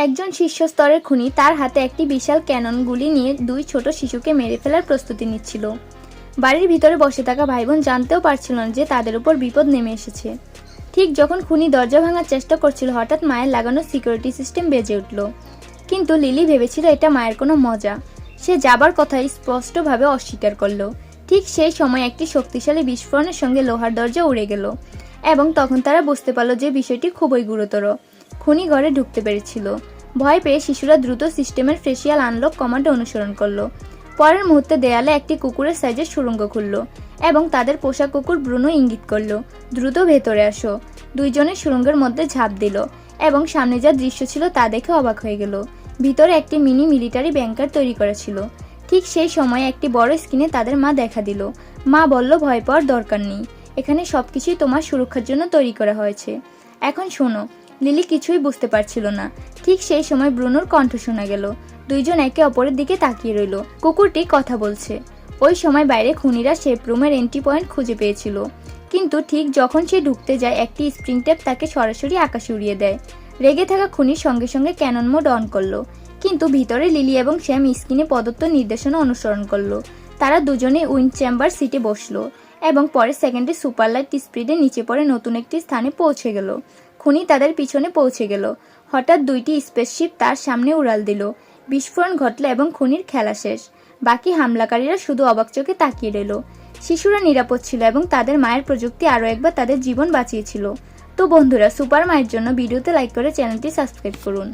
একজন শীর্ষ স্তরের খুনি তার হাতে একটি বিশাল ক্যানন গুলি নিয়ে দুই ছোট শিশুকে মেরে ফেলার প্রস্তুতি নিচ্ছিল। বাড়ির ভিতরে বসে থাকা ভাইবোন জানতেও পারছিল না যে তাদের উপর বিপদ নেমে এসেছে। ঠিক যখন খুনি দরজা ভাঙার চেষ্টা করছিল, হঠাৎ মায়ের লাগানো সিকিউরিটি সিস্টেম বেজে উঠল। কিন্তু লিলি ভেবেছিল এটা মায়ের কোনো মজা। সে যাবার কথাই স্পষ্টভাবে অস্বীকার করল। ঠিক সেই সময় একটি শক্তিশালী বিস্ফোরণের সঙ্গে লোহার দরজা উড়ে গেল এবং তখন তারা বুঝতে পারল যে বিষয়টি খুবই গুরুতর। খুনি ঘরে ঢুকতে পেরেছিল। ভয় পেয়ে শিশুরা দ্রুত সিস্টেমের ফেসিয়াল আনলক কমান্ড অনুসরণ করলো। পরের মুহূর্তে দেয়ালে একটি কুকুরের সাইজের সুড়ঙ্গ খুলল এবং তাদের পোষা কুকুর ব্রুনো ইঙ্গিত করল, দ্রুত ভেতরে আসো। দুইজনের সুড়ঙ্গের মধ্যে ঝাঁপ দিল এবং সামনে যা দৃশ্য ছিল তা দেখে অবাক হয়ে গেল। ভিতরে একটি মিনি মিলিটারি ব্যাংকার তৈরি করা ছিল। ঠিক সেই সময় একটি বড় স্ক্রিনে তাদের মা দেখা দিল। মা বলল, ভয় পাওয়ার দরকার নেই, এখানে সবকিছুই তোমার সুরক্ষার জন্য তৈরি করা হয়েছে। এখন শোনো। লিলি কিছুই বুঝতে পারছিল না। ঠিক সেই সময় ব্রুনোর কণ্ঠ শোনা গেল। দুইজন একে অপরের দিকে তাকিয়ে রইল। কুকুরটি কথা বলছে। ওই সময় বাইরে খুনিরা শেপ রুমের এন্ট্রি পয়েন্ট খুঁজে পেয়েছিল, কিন্তু ঠিক যখন সে ঢুকতে যায় একটি স্প্রিং টেপ তাকে সরাসরি আকাশে উড়িয়ে দেয়। রেগে থাকা খুনির সঙ্গে সঙ্গে ক্যানন মোড অন করলো, কিন্তু ভিতরে লিলি এবং স্যাম স্ক্রিনে প্রদত্ত নির্দেশনা অনুসরণ করলো। তারা দুজনে উইন্ড চেম্বার সিটে বসলো এবং পরের সেকেন্ডে সুপারলাইট স্পিডে নিচে পড়ে নতুন একটি স্থানে পৌঁছে গেল। খুনি তাদের পিছনে পৌঁছে গেল। হঠাৎ দুইটি স্পেসশিপ তার সামনে উড়াল দিল। বিস্ফোরণ ঘটল এবং খুনির খেলা শেষ। বাকি হামলাকারীরা শুধু অবাক চোখে তাকিয়ে রইল। শিশুরা নিরাপদ ছিল এবং তাদের মায়ের প্রযুক্তি আরও একবার তাদের জীবন বাঁচিয়েছিল। তো বন্ধুরা, সুপার মায়ের জন্য ভিডিওতে লাইক করে চ্যানেলটি সাবস্ক্রাইব করুন।